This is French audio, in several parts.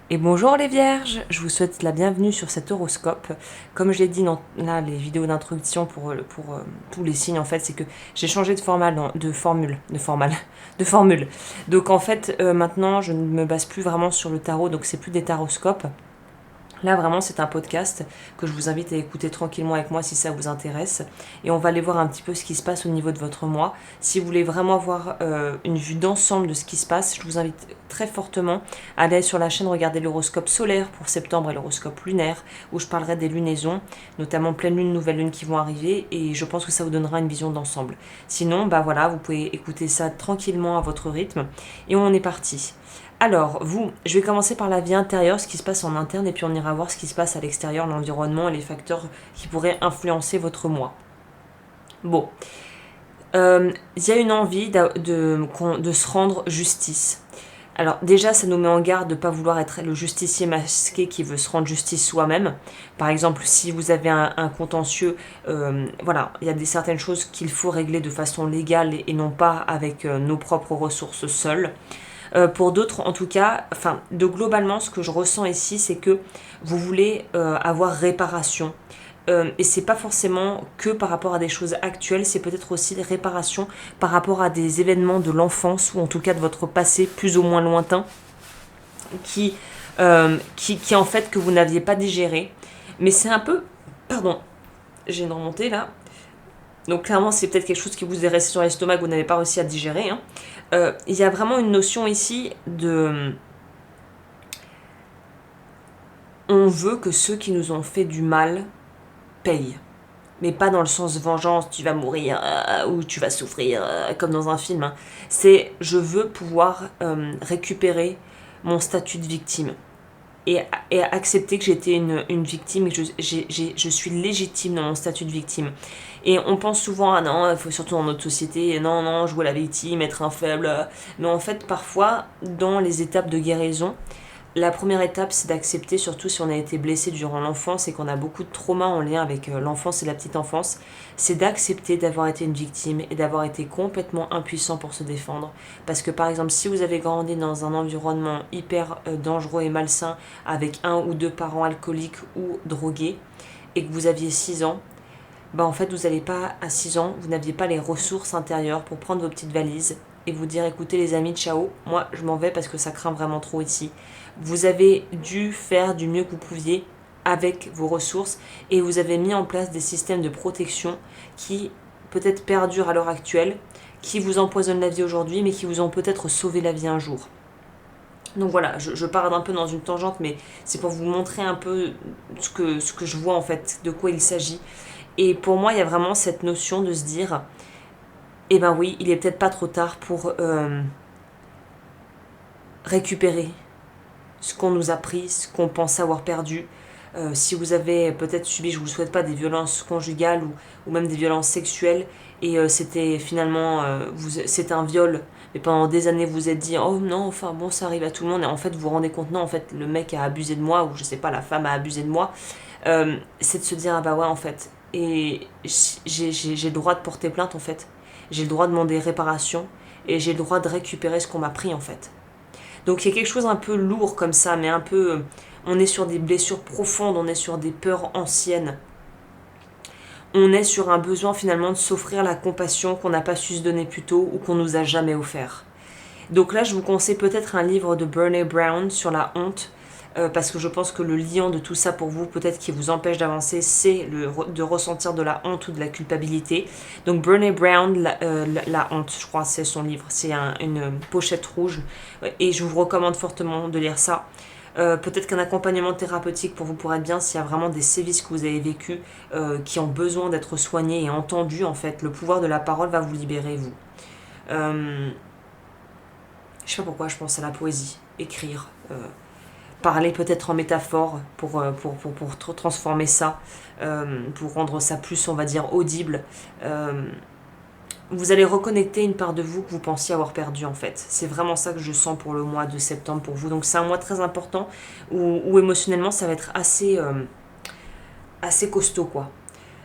Et bonjour les vierges, je vous souhaite la bienvenue sur cet horoscope. Comme je l'ai dit dans là, les vidéos d'introduction pour tous les signes, en fait, c'est que j'ai changé de formule. Donc en fait, maintenant, je ne me base plus vraiment sur le tarot, donc c'est plus des taroscopes. Là, vraiment, c'est un podcast que je vous invite à écouter tranquillement avec moi si ça vous intéresse. Et on va aller voir un petit peu ce qui se passe au niveau de votre mois. Si vous voulez vraiment avoir une vue d'ensemble de ce qui se passe, je vous invite très fortement à aller sur la chaîne regarder l'horoscope solaire pour septembre et l'horoscope lunaire, où je parlerai des lunaisons, notamment pleine lune, nouvelle lune qui vont arriver. Et je pense que ça vous donnera une vision d'ensemble. Sinon, bah voilà, vous pouvez écouter ça tranquillement à votre rythme. Et on est parti. Alors, vous, je vais commencer par la vie intérieure, ce qui se passe en interne, et puis on ira voir ce qui se passe à l'extérieur, l'environnement et les facteurs qui pourraient influencer votre moi. Bon, il y a une envie de se rendre justice. Alors déjà, ça nous met en garde de ne pas vouloir être le justicier masqué qui veut se rendre justice soi-même. Par exemple, si vous avez un contentieux, voilà, il y a certaines choses qu'il faut régler de façon légale et non pas avec nos propres ressources seules. Pour d'autres, en tout cas, enfin, de globalement, ce que je ressens ici, c'est que vous voulez avoir réparation. Et c'est pas forcément que par rapport à des choses actuelles, c'est peut-être aussi des réparations par rapport à des événements de l'enfance ou en tout cas de votre passé plus ou moins lointain qui, qui en fait que vous n'aviez pas digéré. Mais c'est un peu, pardon, j'ai une remontée là. Donc clairement, c'est peut-être quelque chose qui vous est resté sur l'estomac que vous n'avez pas réussi à digérer. Hein. Il y a vraiment une notion ici de... On veut que ceux qui nous ont fait du mal payent. Mais pas dans le sens vengeance, tu vas mourir ou tu vas souffrir, comme dans un film. Hein. C'est je veux pouvoir récupérer mon statut de victime. Et accepter que j'étais une victime et que je suis légitime dans mon statut de victime. Et on pense souvent, ah non, il faut surtout dans notre société, non, non, jouer la victime, être un faible. Mais en fait, parfois, dans les étapes de guérison, la première étape, c'est d'accepter, surtout si on a été blessé durant l'enfance et qu'on a beaucoup de traumas en lien avec l'enfance et la petite enfance, c'est d'accepter d'avoir été une victime et d'avoir été complètement impuissant pour se défendre. Parce que par exemple, si vous avez grandi dans un environnement hyper dangereux et malsain avec un ou deux parents alcooliques ou drogués et que vous aviez 6 ans, bah en fait vous n'allez pas à 6 ans, vous n'aviez pas les ressources intérieures pour prendre vos petites valises et vous dire écoutez les amis, ciao, moi je m'en vais parce que ça craint vraiment trop ici. Vous avez dû faire du mieux que vous pouviez avec vos ressources et vous avez mis en place des systèmes de protection qui peut-être perdurent à l'heure actuelle, qui vous empoisonnent la vie aujourd'hui mais qui vous ont peut-être sauvé la vie un jour. Donc voilà, je pars un peu dans une tangente, mais c'est pour vous montrer un peu ce que je vois en fait, de quoi il s'agit. Et pour moi, il y a vraiment cette notion de se dire, eh ben oui, il est peut-être pas trop tard pour récupérer ce qu'on nous a pris, ce qu'on pense avoir perdu. Si vous avez peut-être subi, je ne vous souhaite pas, des violences conjugales ou même des violences sexuelles, et c'était finalement, c'était un viol, mais pendant des années vous vous êtes dit, oh non, enfin bon, ça arrive à tout le monde, et en fait vous vous rendez compte, non, en fait le mec a abusé de moi, ou je sais pas, la femme a abusé de moi, c'est de se dire, ah bah ouais, en fait, et j'ai le droit de porter plainte, en fait, j'ai le droit de demander réparation, et j'ai le droit de récupérer ce qu'on m'a pris, en fait. Donc il y a quelque chose un peu lourd comme ça, mais un peu... On est sur des blessures profondes, on est sur des peurs anciennes. On est sur un besoin finalement de s'offrir la compassion qu'on n'a pas su se donner plus tôt ou qu'on nous a jamais offert. Donc là, je vous conseille peut-être un livre de Brené Brown sur la honte, parce que je pense que le liant de tout ça pour vous, peut-être qui vous empêche d'avancer, c'est de ressentir de la honte ou de la culpabilité. Donc Brené Brown, la honte, je crois, c'est son livre. C'est une pochette rouge, et je vous recommande fortement de lire ça. Peut-être qu'un accompagnement thérapeutique pour vous pourrait être bien s'il y a vraiment des sévices que vous avez vécus qui ont besoin d'être soignés et entendus. En fait, le pouvoir de la parole va vous libérer, vous. Je sais pas pourquoi je pense à la poésie, écrire, parler peut-être en métaphore pour transformer ça, pour rendre ça plus, on va dire, audible. Vous allez reconnecter une part de vous que vous pensiez avoir perdue, en fait. C'est vraiment ça que je sens pour le mois de septembre pour vous. Donc c'est un mois très important où émotionnellement ça va être assez costaud, quoi.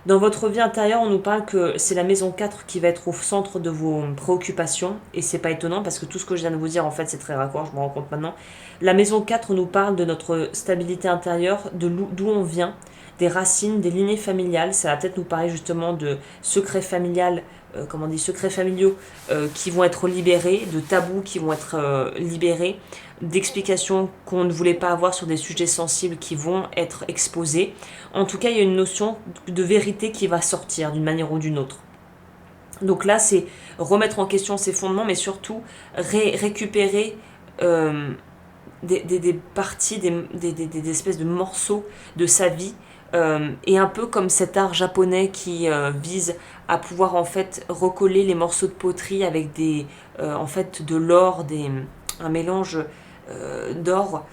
Dans votre vie intérieure, on nous parle que c'est la maison 4 qui va être au centre de vos préoccupations. Et c'est pas étonnant parce que tout ce que je viens de vous dire, en fait, c'est très raccord, je me rends compte maintenant. La maison 4 nous parle de notre stabilité intérieure, d'où on vient, des racines, des lignées familiales. Ça va peut-être nous parler justement de secrets familiales, secrets familiaux qui vont être libérés, de tabous qui vont être libérés, d'explications qu'on ne voulait pas avoir sur des sujets sensibles qui vont être exposés. En tout cas, il y a une notion de vérité qui va sortir d'une manière ou d'une autre. Donc là, c'est remettre en question ses fondements, mais surtout récupérer des parties, des espèces de morceaux de sa vie. Et un peu comme cet art japonais qui vise à pouvoir en fait recoller les morceaux de poterie avec de l'or, un mélange d'or,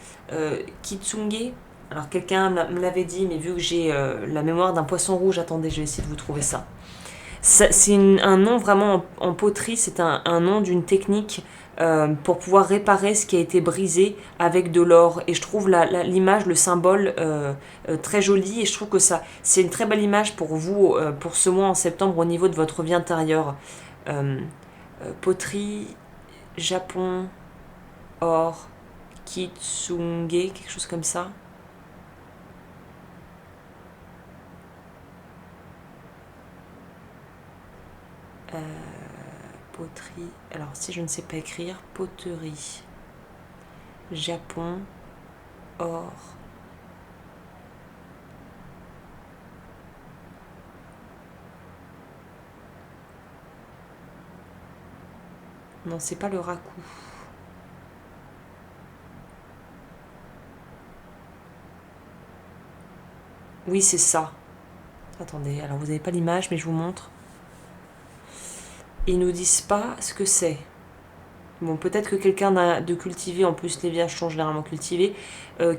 kitsunge. Alors quelqu'un me l'avait dit, mais vu que j'ai la mémoire d'un poisson rouge, attendez, je vais essayer de vous trouver ça. C'est un nom vraiment en poterie, c'est un nom d'une technique pour pouvoir réparer ce qui a été brisé avec de l'or. Et je trouve l'image, le symbole très joli. Et je trouve que c'est une très belle image pour vous, pour ce mois en septembre au niveau de votre vie intérieure. Poterie, Japon, or, kitsunge, quelque chose comme ça. Poterie. Alors, si je ne sais pas écrire, poterie. Japon. Or. Non, c'est pas le raku. Oui, c'est ça. Attendez, alors vous n'avez pas l'image, mais je vous montre. Ils nous disent pas ce que c'est. Bon, peut-être que quelqu'un de cultivé, en plus les vierges sont généralement cultivés,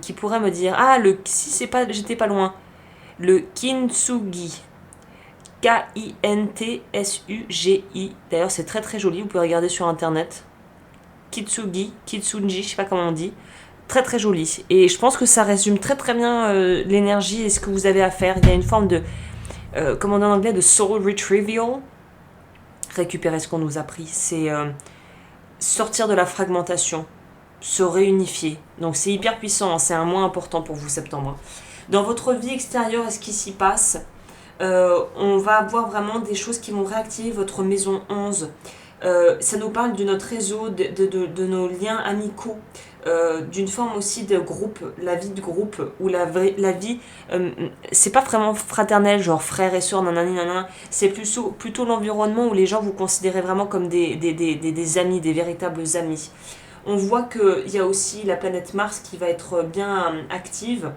qui pourrait me dire, si c'est pas, j'étais pas loin, le kintsugi, K-I-N-T-S-U-G-I, d'ailleurs c'est très très joli, vous pouvez regarder sur internet, kitsugi, kitsunji, je sais pas comment on dit, très très joli, et je pense que ça résume très très bien l'énergie et ce que vous avez à faire. Il y a une forme de, comment on dit en anglais, de soul retrieval, récupérer ce qu'on nous a pris, c'est sortir de la fragmentation, se réunifier. Donc c'est hyper puissant, hein, c'est un mois important pour vous septembre. Dans votre vie extérieure, est-ce qu'il s'y passe on va avoir vraiment des choses qui vont réactiver votre maison 11. Ça nous parle de notre réseau, de nos liens amicaux, d'une forme aussi de groupe, la vie de groupe, où la vie, c'est pas vraiment fraternel, genre frères et sœurs, nanana, c'est plutôt l'environnement où les gens vous considérez vraiment comme des amis, des véritables amis. On voit qu'il y a aussi la planète Mars qui va être bien active.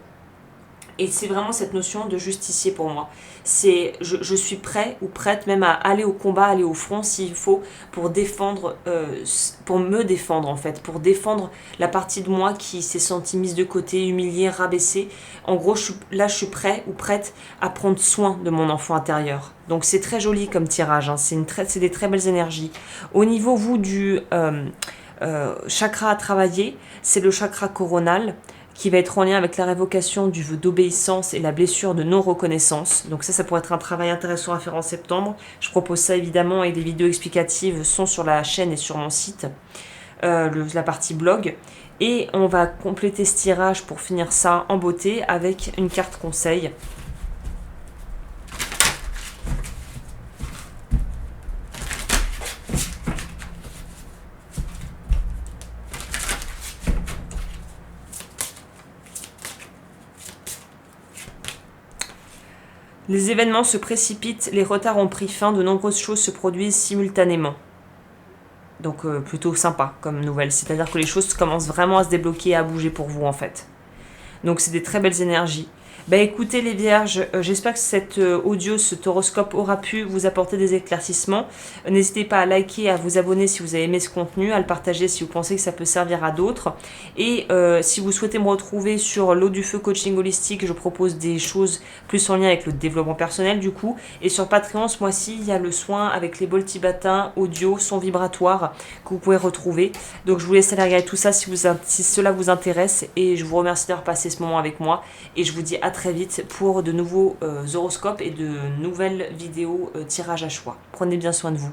Et c'est vraiment cette notion de justicier pour moi. Je suis prêt ou prête même à aller au combat, aller au front s'il faut, pour me défendre en fait, pour défendre la partie de moi qui s'est sentie mise de côté, humiliée, rabaissée. En gros, je suis prêt ou prête à prendre soin de mon enfant intérieur. Donc c'est très joli comme tirage, hein. C'est des très belles énergies. Au niveau, vous, du chakra à travailler, c'est le chakra coronal, qui va être en lien avec la révocation du vœu d'obéissance et la blessure de non-reconnaissance. Donc ça pourrait être un travail intéressant à faire en septembre. Je propose ça évidemment et des vidéos explicatives sont sur la chaîne et sur mon site, la partie blog. Et on va compléter ce tirage pour finir ça en beauté avec une carte conseil. Les événements se précipitent, les retards ont pris fin, de nombreuses choses se produisent simultanément. Donc plutôt sympa comme nouvelle, c'est-à-dire que les choses commencent vraiment à se débloquer et à bouger pour vous en fait. Donc c'est des très belles énergies. Écoutez les vierges, j'espère que cet audio, cet horoscope aura pu vous apporter des éclaircissements. N'hésitez pas à liker, à vous abonner si vous avez aimé ce contenu, à le partager si vous pensez que ça peut servir à d'autres. Et si vous souhaitez me retrouver sur l'eau du feu coaching holistique, je propose des choses plus en lien avec le développement personnel du coup. Et sur Patreon, ce mois-ci, il y a le soin avec les bols tibétains, audio, son vibratoire que vous pouvez retrouver. Donc je vous laisse aller regarder tout ça si cela vous intéresse. Et je vous remercie d'avoir passé ce moment avec moi. Et je vous dis à à très vite pour de nouveaux horoscopes et de nouvelles vidéos tirage à choix. Prenez bien soin de vous.